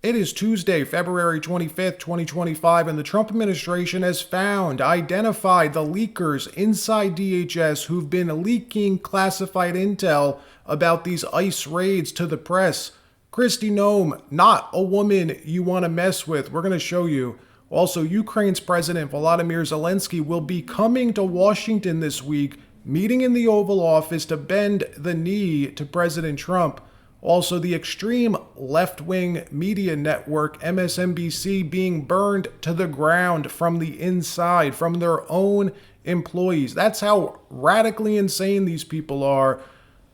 It is Tuesday, February 25th, 2025, and the Trump administration has identified the leakers inside DHS who've been leaking classified intel about these ICE raids to the press. Kristi Noem, not a woman you want to mess with. We're going to show you. Also, Ukraine's President Volodymyr Zelensky will be coming to Washington this week, meeting in the Oval Office to bend the knee to President Trump. Also, the extreme left-wing media network MSNBC being burned to the ground from the inside, from their own employees. That's how radically insane these people are.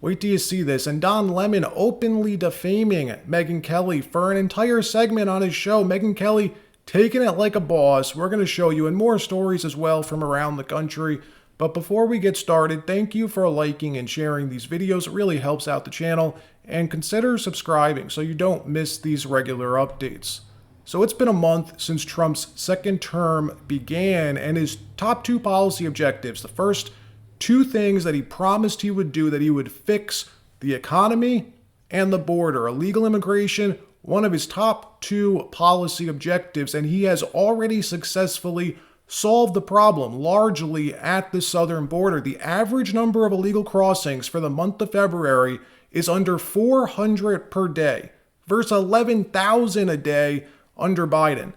Wait till you see this. And Don Lemon openly defaming Megyn Kelly for an entire segment on his show. Megyn Kelly taking it like a boss. We're going to show you, and more stories as well from around the country. But before we get started, thank you for liking and sharing these videos. It really helps out the channel. And consider subscribing so you don't miss these regular updates. So it's been a month since Trump's second term began, and his top two policy objectives, the first two things that he promised he would do, that he would fix the economy and the border. Illegal immigration, one of his top two policy objectives, and he has already successfully solved the problem largely at the southern border. The average number of illegal crossings for the month of February is under 400 per day versus 11,000 a day under Biden.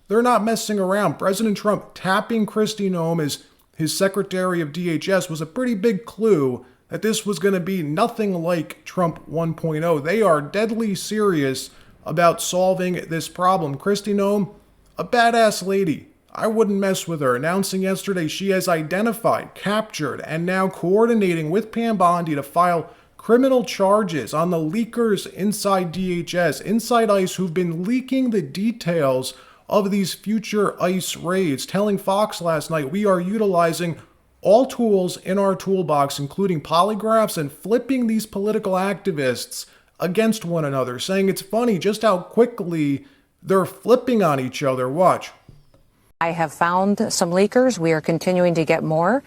They're not messing around. President Trump tapping Kristi Noem as his secretary of DHS was a pretty big clue that this was going to be nothing like Trump 1.0. They are deadly serious about solving this problem. Kristi Noem, a badass lady. I wouldn't mess with her, announcing yesterday she has identified, captured, and now coordinating with Pam Bondi to file criminal charges on the leakers inside DHS, inside ICE, who've been leaking the details of these future ICE raids, telling Fox last night, we are utilizing all tools in our toolbox, including polygraphs, and flipping these political activists against one another, saying it's funny just how quickly they're flipping on each other. Watch. I have found some leakers. We are continuing to get more.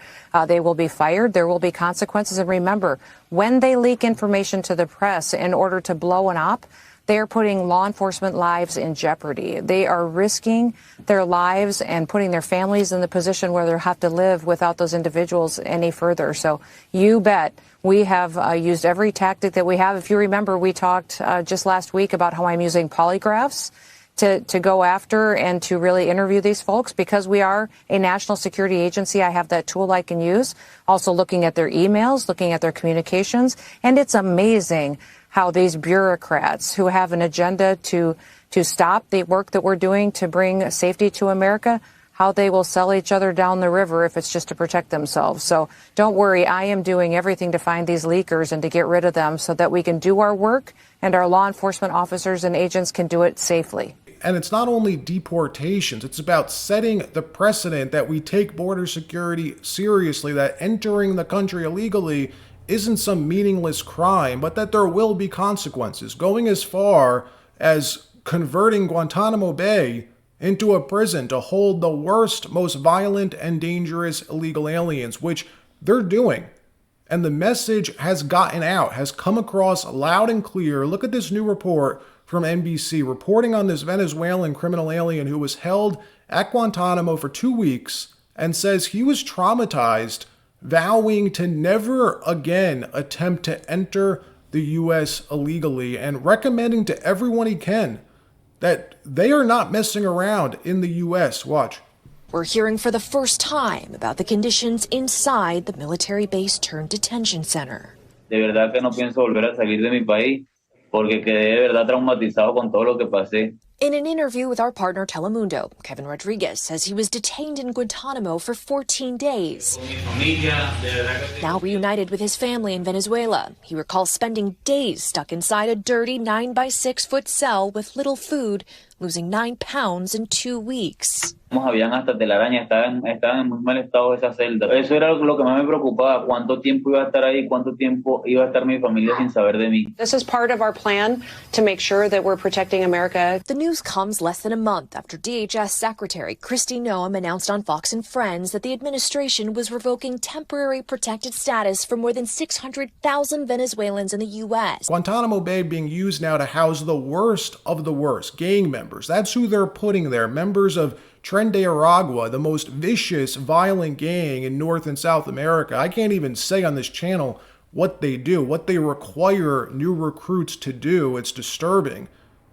They will be fired. There will be consequences. And remember, when they leak information to the press in order to blow an op, they are putting law enforcement lives in jeopardy. They are risking their lives and putting their families in the position where they'll have to live without those individuals any further. So you bet we have used every tactic that we have. If you remember, we talked just last week about how I'm using polygraphs to go after and to really interview these folks, because we are a national security agency. I have that tool I can use. Also looking at their emails, looking at their communications. And it's amazing how these bureaucrats who have an agenda to stop the work that we're doing to bring safety to America, how they will sell each other down the river if it's just to protect themselves. So don't worry, I am doing everything to find these leakers and to get rid of them so that we can do our work and our law enforcement officers and agents can do it safely. And it's not only deportations, it's about setting the precedent that we take border security seriously, that entering the country illegally isn't some meaningless crime, but that there will be consequences, going as far as converting Guantanamo Bay into a prison to hold the worst, most violent and dangerous illegal aliens, which they're doing. And the message has gotten out, has come across loud and clear. Look at this new report from NBC reporting on this Venezuelan criminal alien who was held at Guantanamo for 2 weeks and says he was traumatized, vowing to never again attempt to enter the U.S. illegally, and recommending to everyone he can that they are not messing around in the U.S. Watch. We're hearing for the first time about the conditions inside the military base turned detention center. De verdad que no pienso volver a salir de mi país porque quedé de verdad traumatizado con todo lo que pasé. In an interview with our partner Telemundo, Kevin Rodriguez says he was detained in Guantanamo for 14 days. Now reunited with his family in Venezuela, he recalls spending days stuck inside a dirty 9-by-6-foot cell with little food, losing 9 pounds in 2 weeks. Habían hasta telaraña, estaban en muy mal estado esa celda. Eso era lo que más me preocupaba, cuánto tiempo iba a estar ahí, cuánto tiempo iba a estar mi familia sin saber de mí. This is part of our plan to make sure that we're protecting America. The new news comes less than a month after DHS Secretary Kristi Noem announced on Fox and Friends that the administration was revoking temporary protected status for more than 600,000 Venezuelans in the U.S. Guantanamo Bay being used now to house the worst of the worst, gang members. That's who they're putting there, members of Tren de Aragua, the most vicious, violent gang in North and South America. I can't even say on this channel what they do, what they require new recruits to do. It's disturbing.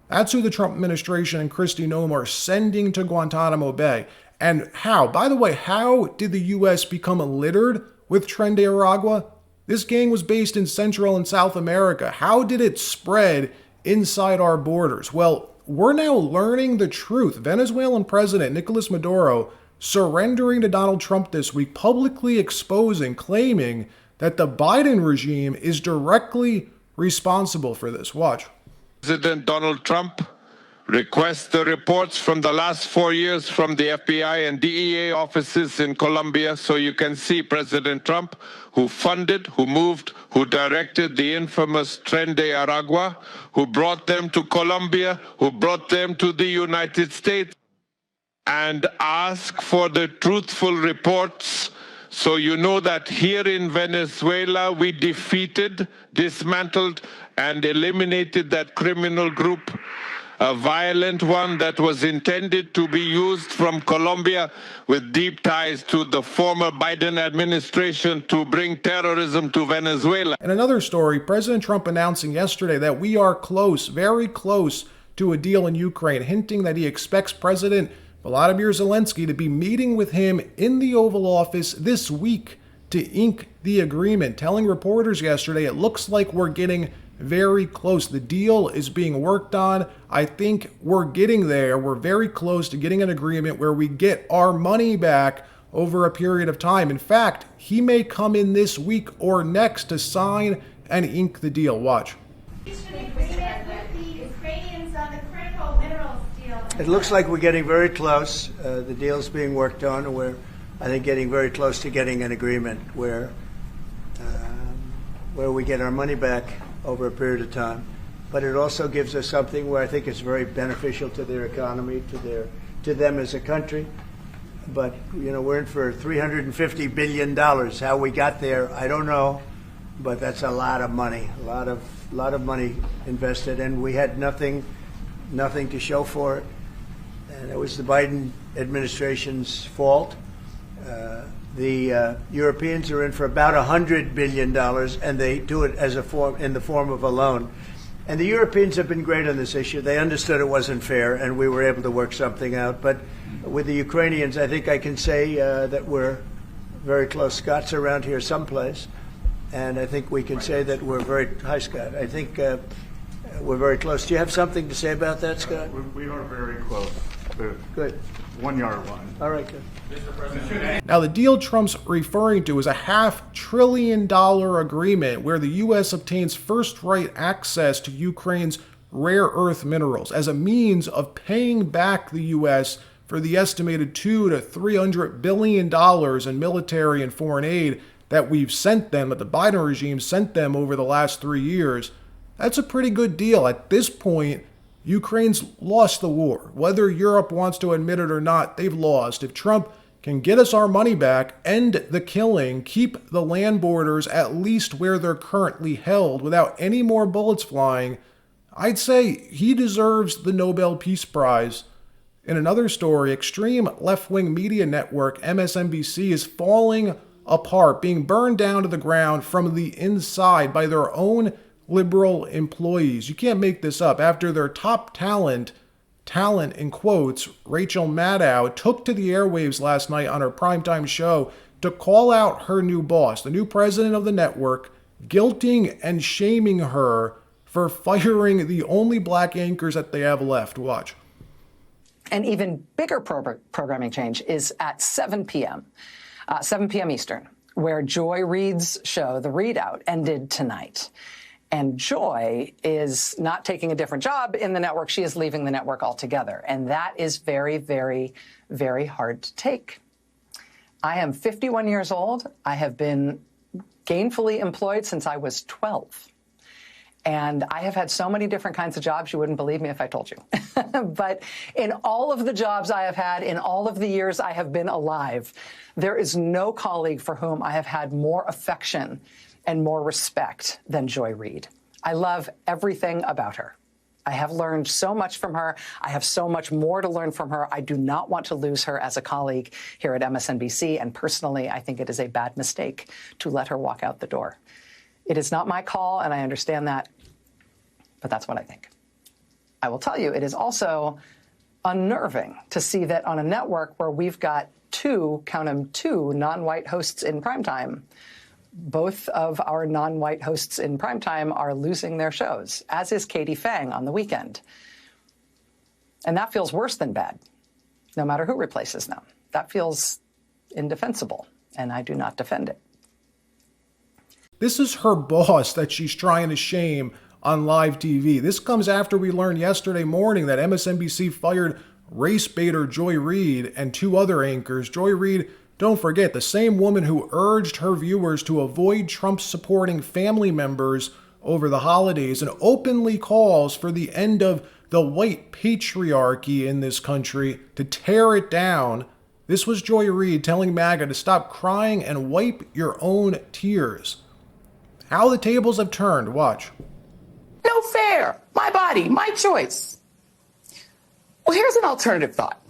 That's who the Trump administration and Kristi Noem are sending to Guantanamo Bay. And how? By the way, how did the U.S. become littered with Tren de Aragua? This gang was based in Central and South America. How did it spread inside our borders? Well, we're now learning the truth. Venezuelan President Nicolas Maduro surrendering to Donald Trump this week, publicly exposing, claiming that the Biden regime is directly responsible for this. Watch. President Donald Trump requests the reports from the last 4 years from the FBI and DEA offices in Colombia so you can see President Trump, who funded, who moved, who directed the infamous Tren de Aragua, who brought them to Colombia, who brought them to the United States, and ask for the truthful reports. So you know that here in Venezuela, we defeated, dismantled, and eliminated that criminal group, a violent one that was intended to be used from Colombia with deep ties to the former Biden administration to bring terrorism to Venezuela. And another story, President Trump announcing yesterday that we are close, very close to a deal in Ukraine, hinting that he expects President Volodymyr Zelensky to be meeting with him in the Oval Office this week to ink the agreement, telling reporters yesterday it looks like we're getting very close. The deal is being worked on. I think we're getting there. We're very close to getting an agreement where we get our money back over a period of time. In fact, he may come in this week or next to sign and ink the deal. Watch. It looks like we're getting very close. The deal's being worked on, and we're, I think, getting very close to getting an agreement where we get our money back over a period of time. But it also gives us something where I think it's very beneficial to their economy, to them as a country. But you know, we're in for $350 billion. How we got there, I don't know, but that's a lot of money, a lot of money invested, and we had nothing to show for it. And it was the Biden administration's fault. The Europeans are in for about $100 billion, and they do it as in the form of a loan. And the Europeans have been great on this issue. They understood it wasn't fair, and we were able to work something out. But with the Ukrainians, I think I can say that we're very close. Scott's around here someplace, and I think we can say that we're very. Hi, Scott. I think we're very close. Do you have something to say about that, Scott? We are very close. Good. 1 yard line. All right, good. Now, the deal Trump's referring to is a $500 billion agreement where the U.S. obtains first right access to Ukraine's rare earth minerals as a means of paying back the U.S. for the estimated $200 to $300 billion in military and foreign aid that we've sent them, that the Biden regime sent them over the last 3 years. That's a pretty good deal. At this point, Ukraine's lost the war. Whether Europe wants to admit it or not, they've lost. If Trump can get us our money back, end the killing, keep the land borders at least where they're currently held without any more bullets flying, I'd say he deserves the Nobel Peace Prize. In another story, extreme left-wing media network MSNBC is falling apart, being burned down to the ground from the inside by their own liberal employees. You can't make this up. After their top talent in quotes, Rachel Maddow, took to the airwaves last night on her primetime show to call out her new boss, the new president of the network, guilting and shaming her for firing the only black anchors that they have left. Watch. An even bigger programming change is at 7 p.m. Eastern, where Joy Reid's show, The Readout, ended tonight. And Joy is not taking a different job in the network. She is leaving the network altogether. And that is very, very, very hard to take. I am 51 years old. I have been gainfully employed since I was 12. And I have had so many different kinds of jobs, you wouldn't believe me if I told you. But in all of the jobs I have had, in all of the years I have been alive, there is no colleague for whom I have had more affection and more respect than Joy Reid. I love everything about her. I have learned so much from her. I have so much more to learn from her. I do not want to lose her as a colleague here at MSNBC. And personally, I think it is a bad mistake to let her walk out the door. It is not my call, and I understand that, but that's what I think. I will tell you, it is also unnerving to see that on a network where we've got two, count them, two non-white hosts in primetime, both of our non-white hosts in primetime are losing their shows, as is Katie Fang on the weekend. And that feels worse than bad, no matter who replaces them. That feels indefensible, and I do not defend it. This is her boss that she's trying to shame on live TV. This comes after we learned yesterday morning that MSNBC fired race baiter Joy Reid and two other anchors. Joy Reid, don't forget, the same woman who urged her viewers to avoid Trump-supporting family members over the holidays and openly calls for the end of the white patriarchy in this country, to tear it down. This was Joy Reid telling MAGA to stop crying and wipe your own tears. How the tables have turned, watch. No fair. My body, my choice. Well, here's an alternative thought.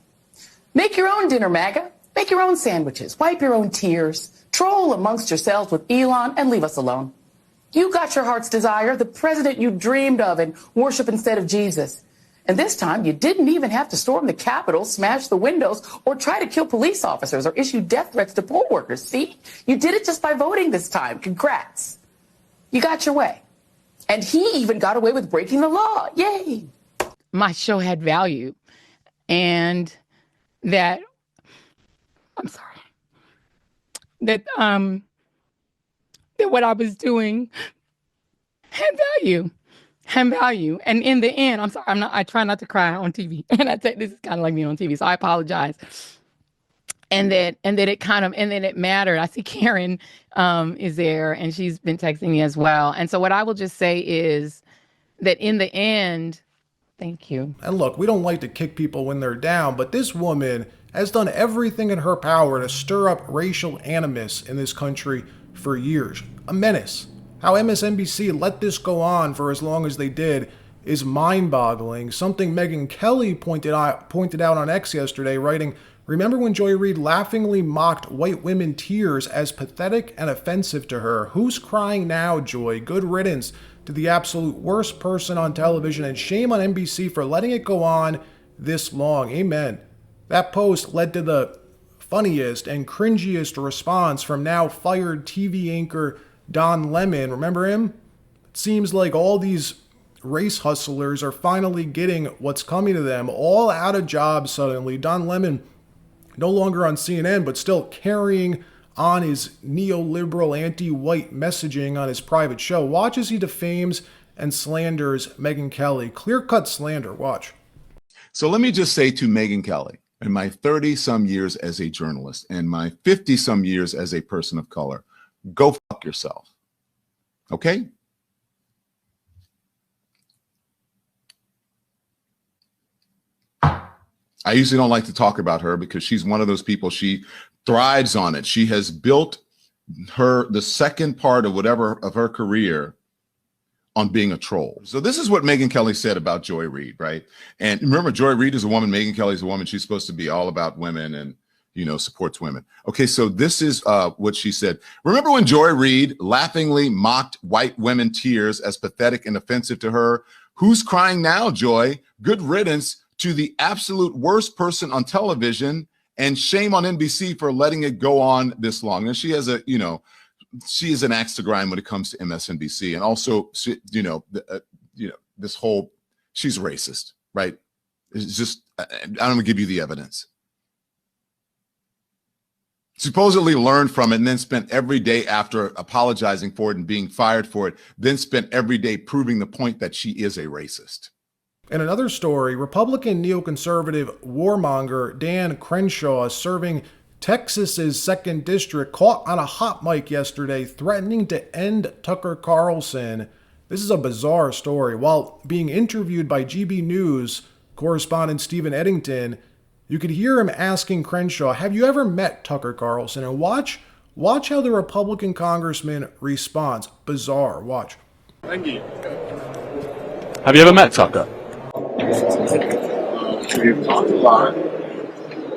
Make your own dinner, MAGA. Make your own sandwiches. Wipe your own tears. Troll amongst yourselves with Elon and leave us alone. You got your heart's desire, the president you dreamed of, and worship instead of Jesus. And this time, you didn't even have to storm the Capitol, smash the windows, or try to kill police officers or issue death threats to poll workers. See? You did it just by voting this time. Congrats. You got your way. And he even got away with breaking the law. Yay. My show had value, and that, I'm sorry, that what I was doing had value. And in the end, I'm sorry, I try not to cry on TV. And I say this is kind of like me on TV, so I apologize. And then it mattered. I see Karen is there, and she's been texting me as well. And so what I will just say is that in the end, thank you. And look, we don't like to kick people when they're down, but this woman has done everything in her power to stir up racial animus in this country for years. A menace. How MSNBC let this go on for as long as they did is mind-boggling. Something Megyn Kelly pointed out on X yesterday, writing, "Remember when Joy Reid laughingly mocked white women tears as pathetic and offensive to her? Who's crying now, Joy? Good riddance to the absolute worst person on television, and shame on NBC for letting it go on this long." Amen. That post led to the funniest and cringiest response from now fired TV anchor Don Lemon. Remember him? It seems like all these race hustlers are finally getting what's coming to them, all out of jobs suddenly. Don Lemon no longer on CNN, but still carrying on his neoliberal anti-white messaging on his private show. Watch as he defames and slanders Megyn Kelly. Clear-cut slander. Watch. So let me just say to Megyn Kelly, in my 30-some years as a journalist and my 50-some years as a person of color, go fuck yourself. Okay? I usually don't like to talk about her because she's one of those people, she thrives on it. She has built the second part of her career on being a troll. So this is what Megyn Kelly said about Joy Reid, right? And remember, Joy Reid is a woman, Megyn Kelly is a woman. She's supposed to be all about women and, supports women. Okay, so this is what she said. "Remember when Joy Reid laughingly mocked white women tears as pathetic and offensive to her? Who's crying now, Joy? Good riddance to the absolute worst person on television, and shame on NBC for letting it go on this long." And she has she is an axe to grind when it comes to MSNBC. And also, this whole, she's racist, right? It's just, I'm going to give you the evidence. Supposedly learned from it and then spent every day after apologizing for it and being fired for it, then spent every day proving the point that she is a racist. In another story, Republican neoconservative warmonger Dan Crenshaw, serving Texas's 2nd District, caught on a hot mic yesterday threatening to end Tucker Carlson This is a bizarre story. While being interviewed by GB News correspondent Stephen Eddington, you could hear him asking Crenshaw, have you ever met Tucker Carlson? And watch how the Republican congressman responds. Bizarre. Watch. Thank you. Have you ever met Tucker? We've talked a lot.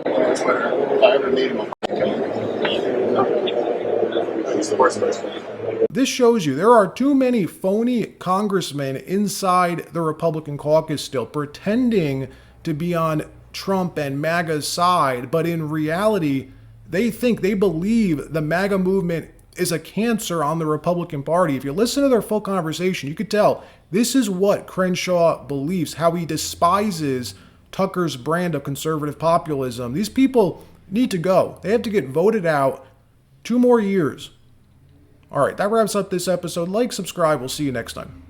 If I ever meet him, he's the worst person. This shows you there are too many phony congressmen inside the Republican caucus still pretending to be on Trump and MAGA's side, but in reality, they believe the MAGA movement is a cancer on the Republican Party. If you listen to their full conversation, you could tell this is what Crenshaw believes, how he despises Tucker's brand of conservative populism. These people need to go. They have to get voted out. 2 more years. All right, that wraps up this episode. Like, subscribe. We'll see you next time.